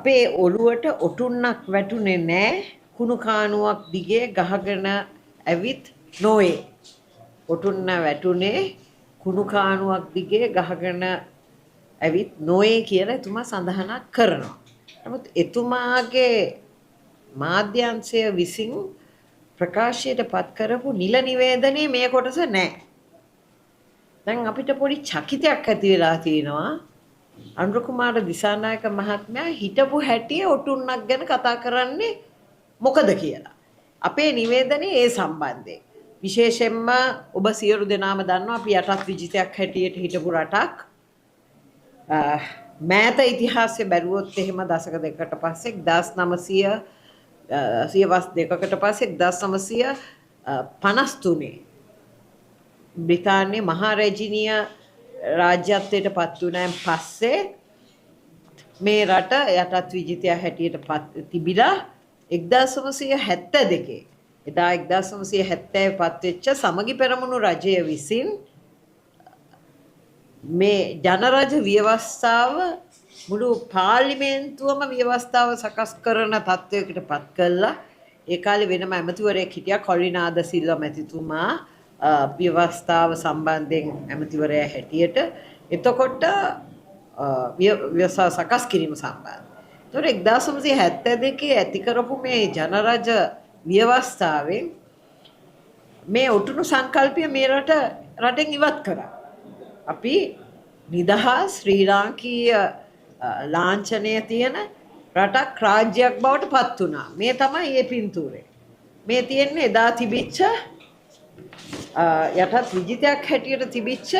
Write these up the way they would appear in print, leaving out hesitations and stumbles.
අපේ ඔළුවට ඔටුන්නක් වැටුනේ නැහැ. කුණු කානුවක් දිගේ ගහගෙන ඇවිත් නොවේ. ඔටුන්න වැටුනේ කුණු කානුවක් දිගේ ගහගෙන ඇවිත් නොවේ කියලා එතුමා සඳහනක් කරනවා. නමුත් එතුමාගේ මාධ්‍යංශය විසින් ප්‍රකාශයට පත් කරපු නිල නිවේදනයේ මේ කොටස නැහැ. දැන් අපිට පොඩි චකිතයක් ඇති වෙලා තියෙනවා. අනුර කුමාර දිසානායක මහත්මයා හිටපු හැටියේ ඔටුන්නක් ගැන කතා කරන්නේ මොකද කියලා. අපේ නිවේදනයේ ඒ සම්බන්ධයෙන් විශේෂයෙන්ම ඔබ සියලු දෙනාම දන්නවා අපි යටත් විජිතයක් හැටියට හිටපු රටක්. මෑත ඉතිහාසයේ බැලුවොත් එහෙම දශක දෙකකට පස්සේ 1900 සියවස් දෙකකට පස්සේ 1953 බ්‍රිතාන්‍ය මහා රැජිනිය රාජ්‍යත්වයට පත් වුණාන් පස්සේ මේ රට යටත් විජිතය හැටියට තිබිලා 1972 එදා 1970 පත් වෙච්ච සමගි පෙරමුණු රජය විසින් මේ ජනරජ ව්‍යවස්ථාව මුළු පාර්ලිමේන්තුවම ව්‍යවස්ථාව සකස් කරන තත්වයකට පත් කළා. ඒ කාලේ වෙනම ඇමතිවරයෙක් හිටියා කොලිනාද සිල්වා මැතිතුමා ව්‍යවස්ථාව සම්බන්ධයෙන් ඇමතිවරයා හැටියට. එතකොට ව්‍යවස්ථාව සකස් කිරීම සම්බන්ධ. ඒතකොට 1972 ඇති කරපු මේ ජනරජ ව්‍යවස්ථාවෙන් මේ ඔටුනු සංකල්පය මේ රටෙන් ඉවත් කරා. අපි නිදහස් ශ්‍රී ලාංකීය ලාංඡනය තියෙන රටක් රාජ්‍යයක් බවට පත් වුණා. මේ තමයි මේ පින්තූරේ. මේ තියෙන්නේ එදා තිබිච්ච යටත් විජිතයක් හැටියට තිබිච්ච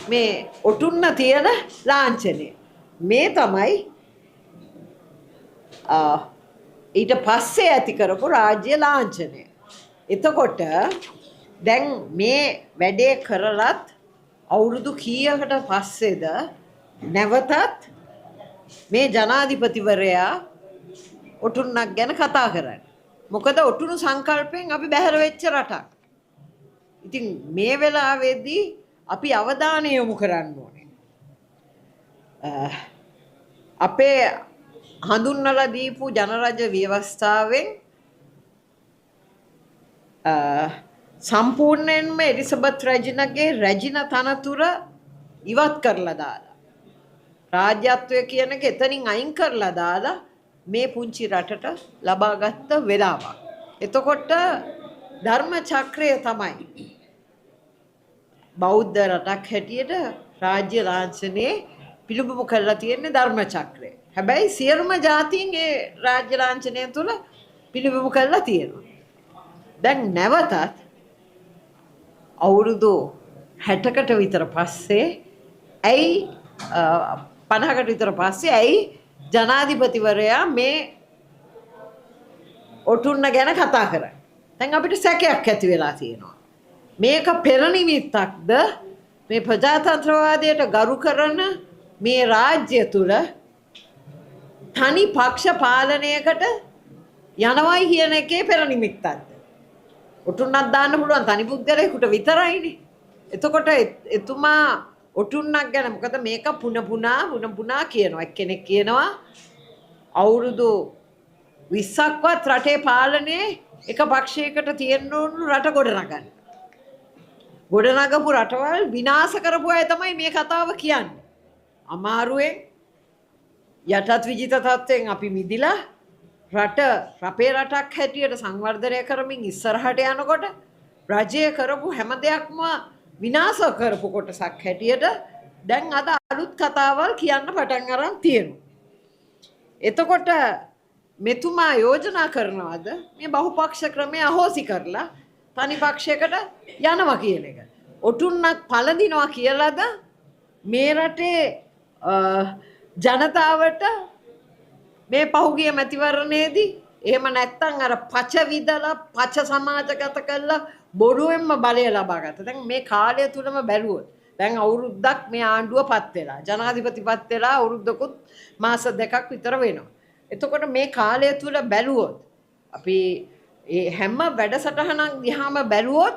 මේ ඔටුන්න තියෙන ලාංඡනය. මේ තමයි ඊට පස්සේ ඇති කරපු රාජ්‍ය ලාංඡනය. එතකොට දැන් මේ වැඩේ කරලත් අවුරුදු කීයකට පස්සේද නැවතත් මේ ජනාධිපතිවරයා ඔටුන්නක් ගැන කතා කරන්නේ. මොකද ඔටුනු සංකල්පයෙන් අපි බැහැර වෙච්ච රටක්. ඉතින් මේ වෙලාවේදී අපි අවධානය යොමු කරන්න ඕනේ. අපේ හඳුන්වලා දීපු ජනරජ ව්‍යවස්ථාවෙන් සම්පූර්ණයෙන්ම එලිසබෙත් රැජිනගේ රැජින තනතුර ඉවත් කරලා දාලා රාජ්‍යත්වය කියන එක එතනින් අයින් කරලා දාලා මේ පුංචි රටට ලබාගත්ත වෙලාවක්. එතකොට ධර්ම චක්‍රය තමයි බෞද්ධ රටක් හැටියට රාජ්‍ය ලාංඡනයේ පිළිබිඹු කරලා තියෙන ධර්ම චක්‍රය. හැබැයි සියලුම ජාතීන් ඒ රාජ්‍ය ලාංඡනය තුල පිළිබිඹු කරලා තියෙනවා. දැන් නැවතත් අවුරුදු 60කට විතර පස්සේ ඇයි 50කට විතර පස්සේ ඇයි ජනාධිපතිවරයා මේ ඔටුන්න ගැන කතා කරන්නේ? දැන් අපිට සැකයක් ඇති වෙලා තියෙනවා. මේක පෙරනිමිත්තක්ද මේ ප්‍රජාතන්ත්‍රවාදයට ගරු කරන මේ රාජ්‍ය තුල තනි පක්ෂ පාලනයකට යනවයි කියන එකේ පෙරනිමිත්තක්ද? ඔටුන්නක් දාන්න පුළුවන් තනි පුද්ගලයෙකුට විතරයිනේ. එතකොට එතුමා ඔටුන්නක් ගැන මොකද මේක පුන පුනා කියනවා. එක්කෙනෙක් කියනවා අවුරුදු 20ක්වත් රටේ පාලනයේ එක පක්ෂයකට තියෙන්න ඕන රට ගොඩනගන්න. ගොඩනගපු රටවල් විනාශ කරපු අය තමයි මේ කතාව කියන්නේ. අමාරුවෙන් යටත් විජිත තත්ත්වයෙන් අපි මිදිලා අපේ රටක් හැටියට සංවර්ධනය කරමින් ඉස්සරහට යනකොට රජය කරපු හැම දෙයක්ම විනාශ කරපු කොටසක් හැටියට දැන් අද අලුත් කතාවල් කියන්න පටන් අරන් තියෙනවා. එතකොට මෙතුමා යෝජනා කරනවාද මේ බහුපක්ෂ ක්‍රමය අහෝසි කරලා තනි පක්ෂයකට යනවා කියන එක. ඔටුන්නක් පළඳිනවා කියලාද මේ රටේ ජනතාවට මේ පහුගිය මැතිවරණයේදී එහෙම නැත්නම් අර පච විදලා පච සමාජගත කළා බොරුවෙන්ම බලය ලබා ගත්තා. දැන් මේ කාලය තුලම බැලුවොත් දැන් අවුරුද්දක් මේ ආණ්ඩුව පත් වෙලා ජනාධිපති පත් වෙලා අවුරුද්දකුත් මාස දෙකක් විතර වෙනවා. එතකොට මේ කාලය තුල බැලුවොත් අපි ඒ හැම වැඩසටහනක් දිහාම බැලුවොත්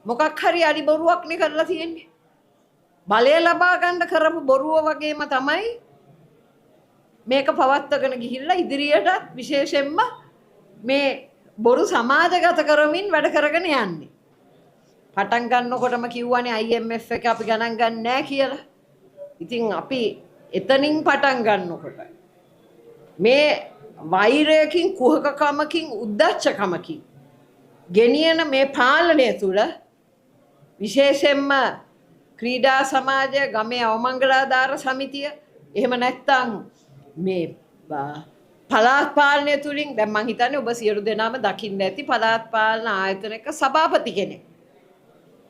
මොකක් හරි අලි බොරුවක් නේ කරලා තියෙන්නේ. බලය ලබා ගන්න කරපු බොරුව වගේම තමයි මේක පවත්වාගෙන ගිහිල්ලා ඉදිරියටත් විශේෂයෙන්ම මේ බොරු සමාජගත කරමින් වැඩ කරගෙන යන්නේ. පටන් ගන්නකොටම කිව්වනේ IMF එක අපි ගණන් ගන්න නැහැ කියලා. ඉතින් අපි එතනින් පටන් ගන්නකොට මේ වෛරයකින් කුහකකමකින් උද්දච්චකමකින් ගෙනියන මේ පාලනය තුල විශේෂයෙන්ම ක්‍රීඩා සමාජය, ගමේ අවමංගලාධාර සමිතිය, එහෙම නැත්නම් මේ පළාත් පාලනය තුලින් දැන් මං හිතන්නේ ඔබ සියලු දෙනාම දකින්න ඇති පළාත් පාලන ආයතනයක සභාපති කෙනෙක්.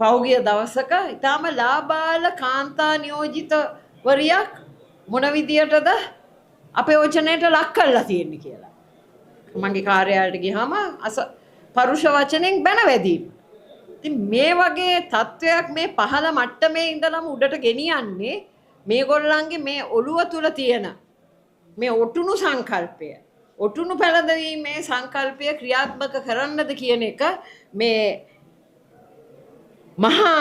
පහුගිය දවසක ඊටාම ලාබාල කාන්තා නියෝජිතවරියක් මොන විදියටද අපේ යෝජනයට ලක් කරලා තියෙන්නේ කියලා. මගේ කාර්යාලයට ගියාම පරුෂ වචනෙන් බැන වැදීම. ඉතින් මේ වගේ තත්වයක් මේ පහළ මට්ටමේ ඉඳලම උඩට ගෙනියන්නේ මේගොල්ලන්ගේ මේ ඔළුව තුල තියෙන මේ ඔටුනු සංකල්පය. ඔටුනු පැලඳීමේ සංකල්පය ක්‍රියාත්මක කරන්නද කියන එක මේ මහා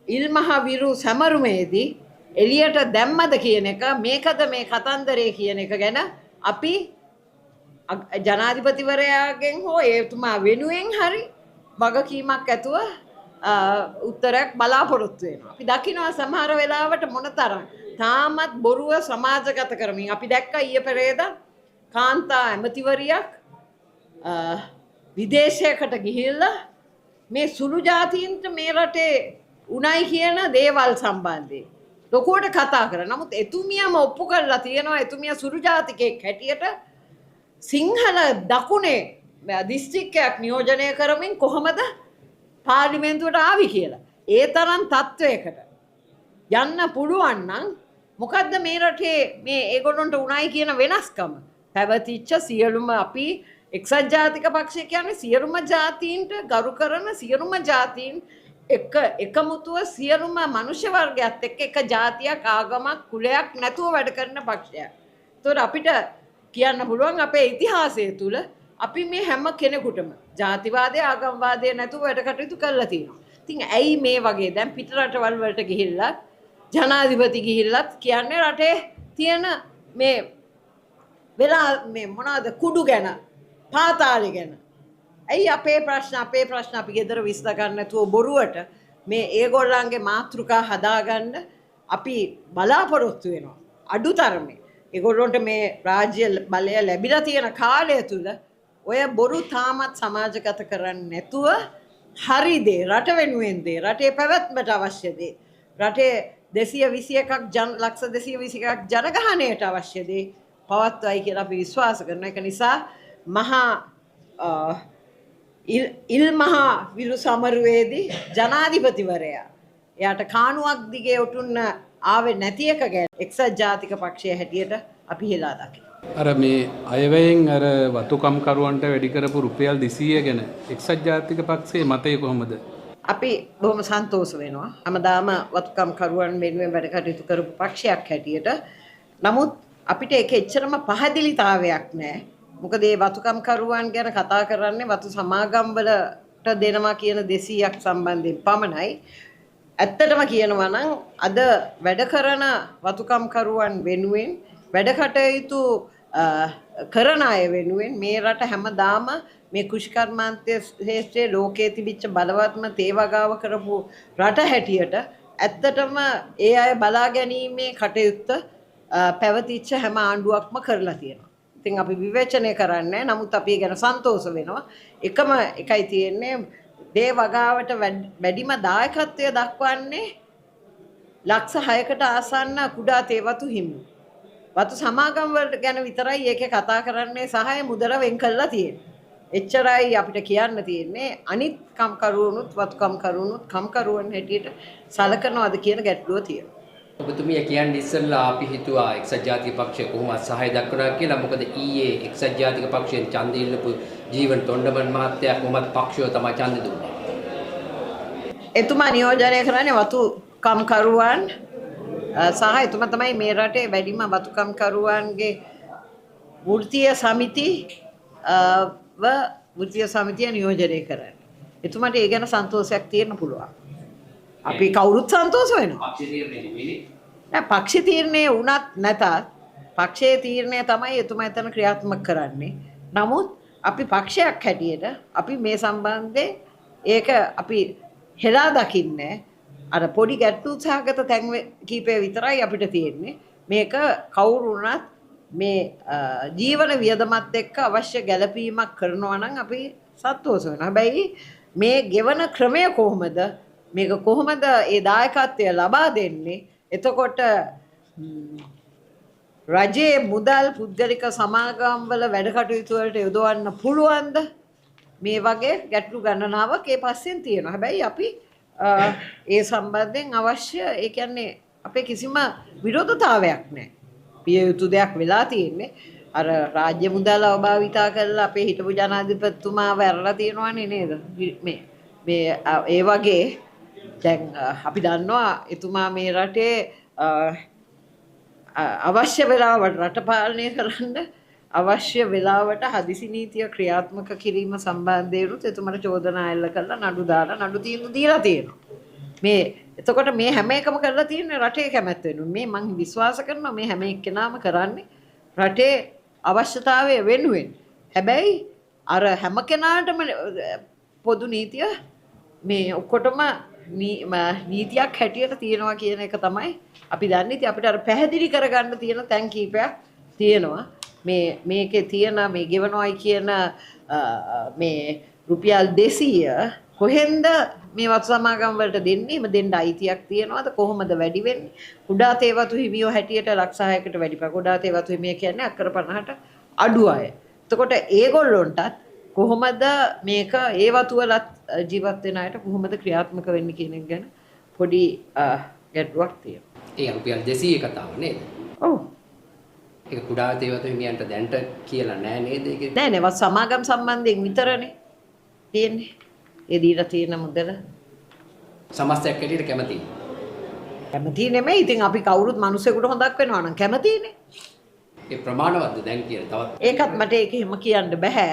ඉල්මහා විරු සමරුමේදී එළියට දැම්මද කියන එක, මේකද මේ කතන්දරේ කියන එක ගැන අපි ජනාධිපතිවරයාගෙන් හෝ එතුමා වෙනුවෙන් හරි වගකීමක් ඇතුව උත්තරයක් බලාපොරොත්තු වෙනවා. අපි දකිනවා සමහර වෙලාවට මොනතරම් තාමත් බොරුව සමාජගත කරමින් අපි දැක්කා ඊයේ පෙරේදා කාන්තා ඇමතිවරියක් විදේශයකට ගිහිල්ලා මේ සුළු ජාතීන්ට මේ රටේ උණයි කියන දේවල් සම්බන්ධයෙන් ලොකුවට කතා කරා. නමුත් එතුමියම ඔප්පු කරලා තියෙනවා එතුමිය සුළු ජාතිකයෙක් හැටියට සිංහල දකුණේ දිස්ත්‍රික්කයක් නියෝජනය කරමින් කොහොමද පාර්ලිමේන්තුවට ආවි කියලා. ඒ තරම් තත්වයකට යන්න පුළුවන් නම් මොකද්ද මේ රටේ මේ ඒගොල්ලන්ට උණයි කියන වෙනස්කම? පැවතිච්ච සියලුම අපි එක්සත් ජාතික පක්ෂය කියන්නේ සියලුම ජාතීන්ට ගරු කරන සියලුම ජාතීන් එකමුතුව සියලුම මනුෂ්‍ය වර්ගයත් එක්ක එක ජාතියක් ආගමක් කුලයක් නැතුව වැඩ කරන පක්ෂයක්. ඒතකොට අපිට කියන්න පුළුවන් අපේ ඉතිහාසය තුල අපි මේ හැම කෙනෙකුටම ජාතිවාදය ආගම්වාදය නැතුව වැඩ කටයුතු කරලා තියෙනවා. ඉතින් ඇයි මේ වගේ දැන් පිට රටවල් වලට ගිහිල්ලා ජනාධිපති ගිහිල්ලත් කියන්නේ රටේ තියෙන මේ වෙලා මේ මොනවාද කුඩු ගැන පාතාලි ගැන. ඇයි අපේ ප්‍රශ්න අපි ගෙදර විශ්ල ගන්න නැතුව බොරුවට මේ ඒගොල්ලන්ගේ මාතෘකා හදාගන්න අපි බලාපොරොත්තු වෙනවා. අඩුතරමේ ඒගොල්ලන්ට මේ රාජ්‍ය බලය ලැබිලා තියෙන කාලය තුල ඔය බොරු තාමත් සමාජගත කරන්නේ නැතුව හරි දේ රට වෙනුවෙන් දේ රටේ පැවැත්මට අවශ්‍ය දේ රටේ 221ක් ලක්ෂ 221ක් ජනගහනයට අවශ්‍ය දේ පවත්වයි කියලා අපි විශ්වාස කරනවා. ඒක නිසා මහා ඉල්මහා විරු සමරුවේදී ජනාධිපතිවරයා එයාට කානුවක් දිගේ උටුන්න ආවේ නැති එක ගැන එක්සත් ජාතික පක්ෂය හැටියට අපි හෙලා දකිනවා. අර මේ අයවැයෙන් අර වතුකම් කරුවන්ට වැඩි කරපු රුපියල් 200 ගැන එක්සත් ජාතික පක්ෂයේ මතය කොහොමද? අපි බොහොම සන්තෝෂ වෙනවා. හැමදාම වතුකම් කරුවන් වෙනුවෙන් වැඩ කටයුතු කරපු පක්ෂයක් හැටියට. නමුත් අපිට ඒක එච්චරම පහදිලිතාවයක් නැහැ. මොකද මේ වතුකම් කරුවන් ගැන කතා කරන්නේ වතු සමාගම් වලට දෙනවා කියන 200ක් සම්බන්ධයෙන් පමණයි. ඇත්තටම කියනවා නම් අද වැඩ කරන වතුකම් කරුවන් වෙනුවෙන් වැඩ කටයුතු කරන අය වෙනුවෙන් මේ රට හැමදාම මේ කුෂිකර්මාන්තය ශේෂ්ත්‍රයේ ලෝකයේ තිබිච්ච බලවත්ම තේවගාව කරපු රට හැටියට ඇත්තටම ඒ අය බලා ගැනීමේ කටයුත්ත පැවතිච්ච හැම ආණ්ඩුවක්ම කරලා තියෙනවා. ඉතින් අපි විවේචනය කරන්නේ නමුත් අපි ගැන සන්තෝෂ වෙනවා. එකම එකයි තියෙන්නේ දේ වගාවට වැඩිම දායකත්වය දක්වන්නේ ලක්ෂ 6කට ආසන්න කුඩා තේවතු හිමි. වතු සමාගම් වලට ගැන විතරයි ඒකේ කතා කරන්නේ සහාය මුදල වෙන් කරලා තියෙන්නේ. එච්චරයි අපිට කියන්න තියෙන්නේ. අනිත් කම්කරුවනුත් වතුකම් කරුවනුත් කම්කරුවන් හැටියට සලකනවාද කියන ගැටලුව තියෙනවා. ඔබතුමිය කියන්නේ ඉස්සෙල්ලා අපි හිතුවා එක්සත් ජාතික පක්ෂය කොහොමද සහාය දක්වනවා කියලා. මොකද ඊයේ එක්සත් ජාතික පක්ෂයෙන් ඡන්දය ඉල්ලපු ජීවන් තොණ්ඩමන් මහත්තයා කොහොමද පක්ෂය තමයි ඡන්දය දුන්නේ. එතුමා නියෝජනය කරන්නේ වතු කම්කරුවන් සහ එතුමා තමයි මේ රටේ වැඩිම වතුකම් කරුවන්ගේ වෘත්තීය සමිතිය නියෝජනය කරන්නේ. එතුමාට ඒ ගැන සන්තෝෂයක් තියෙන්න පුළුවන්. අපි කවුරුත් සන්තෝෂ වෙනවා. පක්ෂ තීරණය වුණත් නැතත් පක්ෂයේ තීරණය තමයි එතුමා එතන ක්‍රියාත්මක කරන්නේ. නමුත් අපි පක්ෂයක් හැටියට අපි මේ සම්බන්ධයෙන් ඒක අපි හෙලා දකින්නේ අර පොඩි ගැටලු සහගත තැන් කීපය විතරයි අපිට තියෙන්නේ. මේක කවුරු වුණත් මේ ජීවන වියදමත් එක්ක අවශ්‍ය ගැළපීමක් කරනවා නම් අපි සතුටුස වෙනවා. හැබැයි මේ ගෙවන ක්‍රමය කොහොමද? මේක කොහොමද ඒ දායකත්වය ලබා දෙන්නේ? එතකොට රජයේ මුදල් පුද්ගලික සමාගම් වල වැඩ කටයුතු වලට යොදවන්න පුළුවන්ද? මේ වගේ ගැටලු ගණනාවක් ඒ පස්සෙන් තියෙනවා. හැබැයි අපි ඒ සම්බන්ධයෙන් අවශ්‍ය ඒ කියන්නේ අපේ කිසිම විරෝධතාවයක් නැහැ. පිය යුතු දෙයක් වෙලා තියෙන්නේ. අර රාජ්‍ය මුදල් අවභාවිතා කරලා අපේ හිටපු ජනාධිපතිතුමා වැරලා තියෙනවනේ නේද? මේ ඒ වගේ දැන් අපි දන්නවා එතුමා මේ රටේ අවශ්‍ය වෙලාවට රට පාලනය කරන්න අවශ්‍ය වෙලාවට හදිසි නීතිය ක්‍රියාත්මක කිරීම සම්බන්ධයෙන් එතුමාට චෝදනා එල්ල කරලා නඩු දාලා නඩු තීන්දුව දීලා තියෙනවා. මේ එතකොට මේ හැම එකම කරලා තියෙන්නේ රටේ කැමැත්ත වෙනුවෙන්. මේ මම විශ්වාස කරනවා මේ හැම එක්කෙනාම කරන්නේ රටේ අවශ්‍යතාවය වෙනුවෙන්. හැබැයි අර හැම කෙනාටම පොදු නීතිය මේ ඔක්කොටම නීතියක් හැටියට තියෙනවා කියන එක තමයි අපි දන්නේ. ඉතින් අපිට අර පැහැදිලි කරගන්න තියෙන තැන් කීපයක් තියෙනවා. මේකේ තියෙන මේ ගෙවනවායි කියන මේ රුපියල් 200 කොහෙන්ද මේ වතු සමාගම් වලට දෙන්නේ? දෙන්න අයිතියක් තියනවාද? කොහොමද වැඩි වෙන්නේ? කුඩා තේවතු හිමියෝ හැටියට ලක්ෂ 6කට වැඩි පා. කුඩා තේවතු හිමිය කියන්නේ අක්කර 50ට අඩු අය. එතකොට ඒගොල්ලොන්ටත් කොහොමද මේක ඒ වතු වලත් ජීවත් වෙන අයට කොහොමද ක්‍රියාත්මක වෙන්නේ කියන එක ගැන පොඩි ගැටලුවක් තියෙනවා. ඒ රුපියල් 200 කතාව නේද? ඔව්. ඒක කුඩා තේවතු හිමියන්ට දැන්ට කියලා නෑ නේද? ඒක නෑ වත් සමාගම් සම්බන්ධයෙන් විතරනේ තියෙන්නේ. ඒ දීලා තියෙන මුදල සමස්තයක් හැටියට කැමතියි. කැමති නෙමෙයි. ඉතින් අපි කවුරුත් මිනිසෙකුට හොඳක් වෙනවා නම් කැමතිනේ. ඒ ප්‍රමාණවත්ද දැන් කියන තවත්? ඒකත් මට ඒක එහෙම කියන්න බෑ.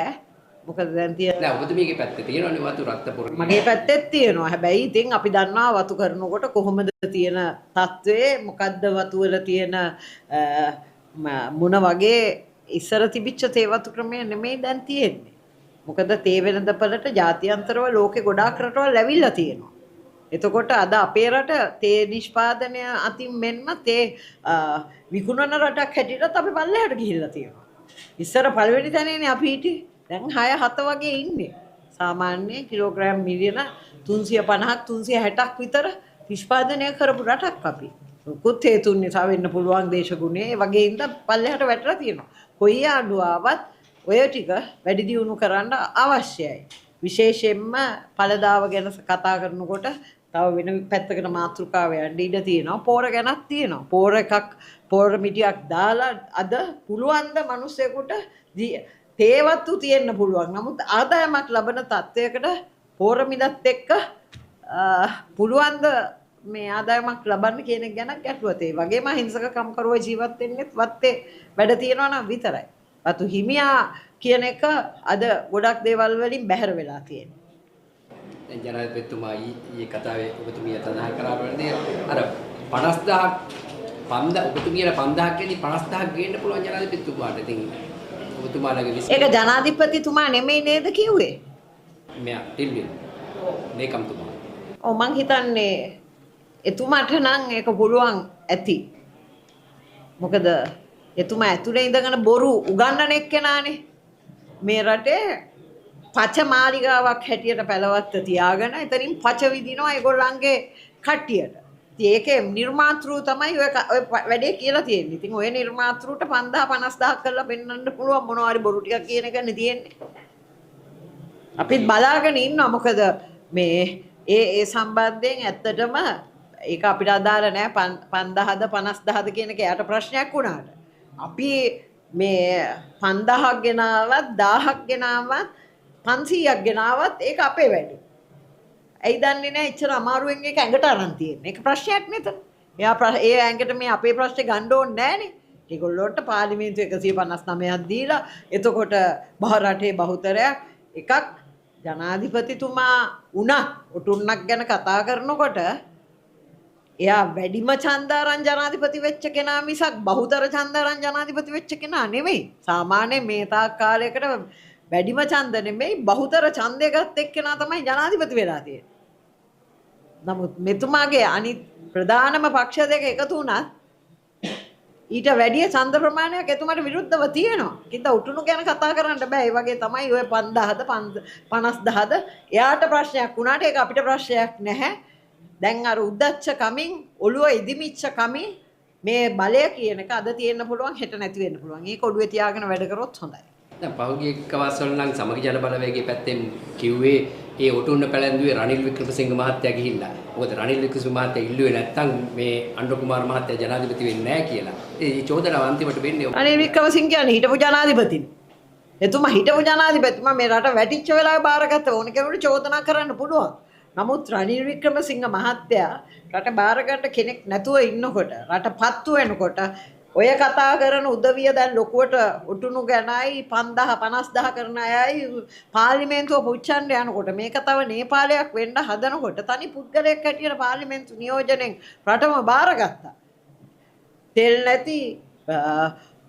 මොකද දැන් තියෙන නෑ ඔබතුමීගේ පැත්තේ තියෙනවනේ වතු රක්ත පොර. මගේ පැත්තෙත් තියෙනවා. හැබැයි ඉතින් අපි දන්නවා වතු කරනකොට කොහොමද තියෙන තත්ත්වය, මොකද්ද වතු වල තියෙන මොන වගේ ඉස්සර තිබිච්ච තේ වතු ක්‍රමය නෙමෙයි දැන් තියෙන්නේ. මොකද තේ වෙළඳපළට ජාත්‍යන්තරව ලෝකේ ගොඩාක් රටවල් ඇවිල්ලා තියෙනවා. එතකොට අද අපේ රට තේ නිෂ්පාදනය අතින් මෙන්ම තේ විකුණන රටක් හැටියටත් අපි පල්ලෙහාට ගිහිල්ලා තියෙනවා. ඉස්සර පළවෙනි තැනේනේ අපි හිටියේ. දැන් 6-7 වගේ ඉන්නේ. සාමාන්‍ය කිලෝග්‍රෑම් මිලියන 350ක් 360ක් විතර නිෂ්පාදනය කරපු රටක් අපි. කුත් හේතුන් නිසා වෙන්න පුළුවන් දේශගුණේ වගේ ඉඳ පල්ලෙහාට වැටලා තියෙනවා. කොයි ආණ්ඩුව ආවත් ඔය ටික වැඩි දියුණු කරන්න අවශ්‍යයි. විශේෂයෙන්ම පළදාව ගැන කතා කරනකොට තව වෙන පැත්තකට මාතෘකාව යන්න ඉඩ තියෙනවා. පෝර ගැනත් තියෙනවා. පෝර මිටියක් දාලා අද පුළුවන් ද මිනිස්සෙකුට තේවත්තු තියෙන්න පුළුවන්. නමුත් ආදායමක් ලබන තත්ත්වයකට පෝර මිලත් එක්ක පුළුවන් ද මේ ආදායමක් ලබන්න කියන එක ගැන ගැටලුවක්. ඒ වගේම අහිංසක කම්කරුව ජීවත් වෙන්නෙත් වත්තේ වැඩ තියෙනවා නම් විතරයි. වතු හිමියා කියන එක අද ගොඩක් දේවල් වලින් බැහැර වෙලා තියෙනවා. දැන් ජනාධිපතිතුමා ඊයේ කතාවේ ඔබතුමිය සඳහන් කරා වගේ අර 50000 ඔබතුමියලා 5000ක් ගෙනි 50000ක් ගේන්න පුළුවන් ජනාධිපතිතුමාට. ඉතින් ඔබතුමාලගේ ඒක ජනාධිපතිතුමා නෙමෙයි නේද කිව්වේ? මෙයා ටිල්විල් මේකම්තුමා. ඔව් මං හිතන්නේ එතුමාට නම් ඒක පුළුවන් ඇති. මොකද එතුමා ඇතුලේ ඉඳගෙන බොරු උගන්නන එක්කෙනානේ. මේ රටේ පච මාලිගාවක් හැටියට පැලවත්ත තියාගෙන එතනින් පච විදිනවා ඒගොල්ලන්ගේ කට්ටියට. ඉතින් ඒකේ නිර්මාතෘ තමයි ඔය වැඩේ කියලා තියෙන්නේ. ඉතින් ඔය නිර්මාතෘට 5000 කරලා පෙන්වන්න පුළුවන් මොනවා හරි බොරු ටිකක් කියන එකනේ තියෙන්නේ. අපිත් බලාගෙන ඉන්නවා. මොකද මේ ඒ සම්බන්ධයෙන් ඇත්තටම ඒක අපිට අදාළ නෑ 5000ද 50000ද කියන එක යට ප්‍රශ්නයක් වුණාට. අපි මේ 5000ක් ගෙනාවත් 1000ක් ගෙනාවත් 500ක් ගෙනාවත් ඒක අපේ වැඩේ. ඇයි දන්නේ නැහැ එච්චර අමාරුවෙන් ඒක ඇඟට අරන් තියෙන්නේ. ඒක ප්‍රශ්නයක් නේද? ඒ ඇඟට මේ අපේ ප්‍රශ්නේ ගන්න ඕනේ නැහනේ. ඒගොල්ලොන්ට පාර්ලිමේන්තු 159ක් දීලා එතකොට රටේ බහුතරයක් එකක් ජනාධිපතිතුමා උනා ඔටුන්නක් ගැන කතා කරනකොට එයා වැඩිම ඡන්දාරන් ජනාධිපති වෙච්ච කෙනා මිසක් බහුතර ඡන්දාරන් ජනාධිපති වෙච්ච කෙනා නෙමෙයි. සාමාන්‍යයෙන් මේ තාක් කාලයකට වැඩිම ඡන්ද නෙමෙයි බහුතර ඡන්දය ගත් එක්කෙනා තමයි ජනාධිපති වෙලා තියෙන්නේ. නමුත් මෙතුමාගේ අනිත් ප්‍රධානම පක්ෂ දෙක එකතු වුණත් ඊට වැඩිය ඡන්ද ප්‍රමාණයක් එතුමාට විරුද්ධව තියෙනවා. කින්ද උටුණු ගැන කතා කරන්න බෑ. ඒ වගේ තමයි ඔය 5000ද 50000ද එයාට ප්‍රශ්නයක් වුණාට ඒක අපිට ප්‍රශ්නයක් නැහැ. දැන් අර උද්දච්ච කමින් ඔළුව ඉදිමිච්ච කමින් මේ බලය කියන එක අද තියෙන්න පුළුවන් හෙට නැති වෙන්න පුළුවන්. ඒක ඔළුවේ තියාගෙන වැඩ කරොත් හොඳයි. දැන් පහුගිය කවස්වල නම් සමගි ජන බලවේගයේ පැත්තෙන් කිව්වේ ඒ ඔටුන්න පැලැන්දුවේ රනිල් වික්‍රමසිංහ මහත්තයා ගිහිල්ලා. මොකද රනිල් වික්‍රමසිංහ මහත්තයා ඉල්ලුවේ නැත්තම් මේ අනුර කුමාර මහත්තයා ජනාධිපති වෙන්නේ නැහැ කියලා. ඒ චෝදනාව අන්තිමට වෙන්නේ රනිල් වික්‍රමසිංහ කියන්නේ හිටපු ජනාධිපතිනේ. එතුමා හිටපු ජනාධිපතිතුමා මේ රට වැටිච්ච වෙලාවේ බාරගත්ත ඕන කෙනෙකුට චෝදනා කරන්න පුළුවන්. නමුත් රනිල් වික්‍රමසිංහ මහත්තයා රට බාර ගන්න කෙනෙක් නැතුව ඉන්නකොට රට පත්තු වෙනකොට ඔය කතා කරන උදවිය දැන් ලොකුවට උටුණු ගැනයි 5000 50000 කරන අයයි පාර්ලිමේන්තුව පුච්චන්න යනකොට මේක තව නේපාලයක් වෙන්න හදනකොට තනි පුද්ගලයෙක් හැටියට පාර්ලිමේන්තු නියෝජනයෙන් රටම බාරගත්තා. තෙල් නැති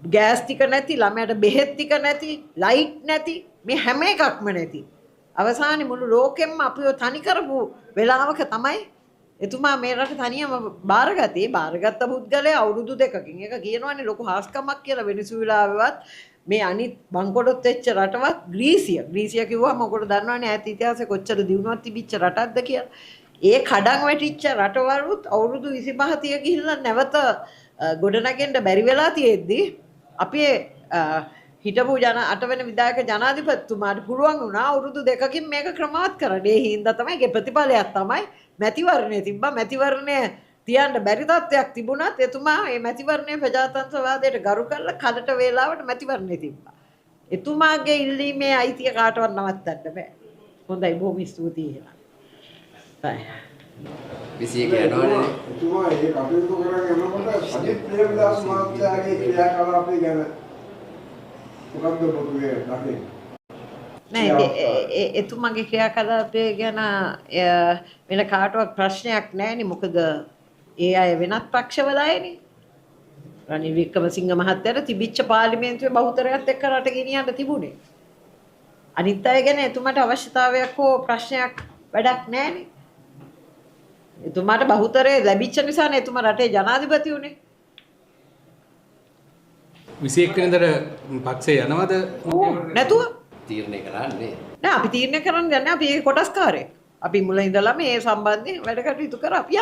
ගෑස් ටික නැති ළමයට බෙහෙත් ටික නැති ලයිට් නැති මේ හැම එකක්ම නැති අවසානයේ මුළු ලෝකෙම අපිව තනි කරපු වෙලාවක තමයි එතුමා මේ රට තනියම බාරගත්තේ. බාරගත්ත පුද්ගලයා අවුරුදු දෙකකින් ඒක කියනවානේ ලොකු හාස්කමක් කියලා වෙනසුලාවේවත් මේ අනිත් බංකොඩොත් වෙච්ච රටවත් ග්‍රීසිය කිව්වම මොකද දන්නවනේ ඈත ඉතිහාසෙ කොච්චර දියුණුවක් තිබිච්ච රටක්ද කියලා. ඒ කඩන් වැටිච්ච රටවලුත් අවුරුදු 25 30 ගිහිල්ලා නැවත ගොඩනගෙන්න බැරි වෙලා තියෙද්දි අපි හිටපු අටවෙනි විධායක ජනාධිපතිතුමාට පුළුවන් වුණා අවුරුදු දෙකකින් මේක ක්‍රමවත් කරන්න. ඒ හින්දා තමයි ඒකේ ප්‍රතිඵලයක් තමයි මැතිවරණය තිබ්බා. මැතිවරණය තියන්න බැරි තත්ත්වයක් තිබුණත් එතුමා මේ මැතිවරණය ප්‍රජාතන්ත්‍රවාදයට ගරු කරලා කඩට වේලාවට මැතිවරණය තිබ්බා. එතුමාගේ ඉල්ලීමේ අයිතිය කාටවත් නවත්තන්න බෑ. හොඳයි බොහොම ස්තුතියි එහෙනම්. බයි. 21 යනවනේ. එතුමා ඒ කටයුතු කරගෙන යනකොට සජිත් ප්‍රේමදාස මහත්තයාගේ ක්‍රියාකලාපය ගැන මොකක්ද පොදුවේ නැකේ? නෑ එතුමාගේ ක්‍රියාකලාපය ගැන වෙන කාටවත් ප්‍රශ්නයක් නෑනේ. මොකද ඒ අය වෙනත් පක්ෂවල අයනේ. රනිල් වික්‍රමසිංහ මහත්තයාට තිබිච්ච පාර්ලිමේන්තුවේ බහුතරයත් එක්ක රට ගෙනියන්න තිබුණේ. අනිත් අය ගැන එතුමාට අවශ්‍යතාවයක් හෝ ප්‍රශ්නයක් වැඩක් නෑනේ. එතුමාට බහුතරය ලැබිච්ච නිසානේ එතුමා රටේ ජනාධිපති වුණේ. 21 වෙනිදාට පක්ෂේ යනවද? නැතුව තීරණය කරන්නේ. නෑ අපි තීරණය කරන්නේ නැහැ. අපි ඒක කොටස්කාරයෙක්. අපි මුල ඉඳලා මේ සම්බන්ධයෙන් වැඩ කටයුතු කර අපි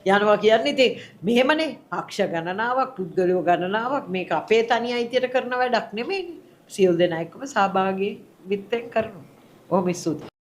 යනවා කියන්නේ ඉතින් මෙහෙමනේ පක්ෂ ගණනාවක් පුද්ගලයෝ ගණනාවක් මේක අපේ තනි අයිතියට කරන වැඩක් නෙමෙයිනේ. සියලු දෙනා එක්කම සහභාගී විත්ෙන් කරනවා. ඔහොම ස්තුතියි.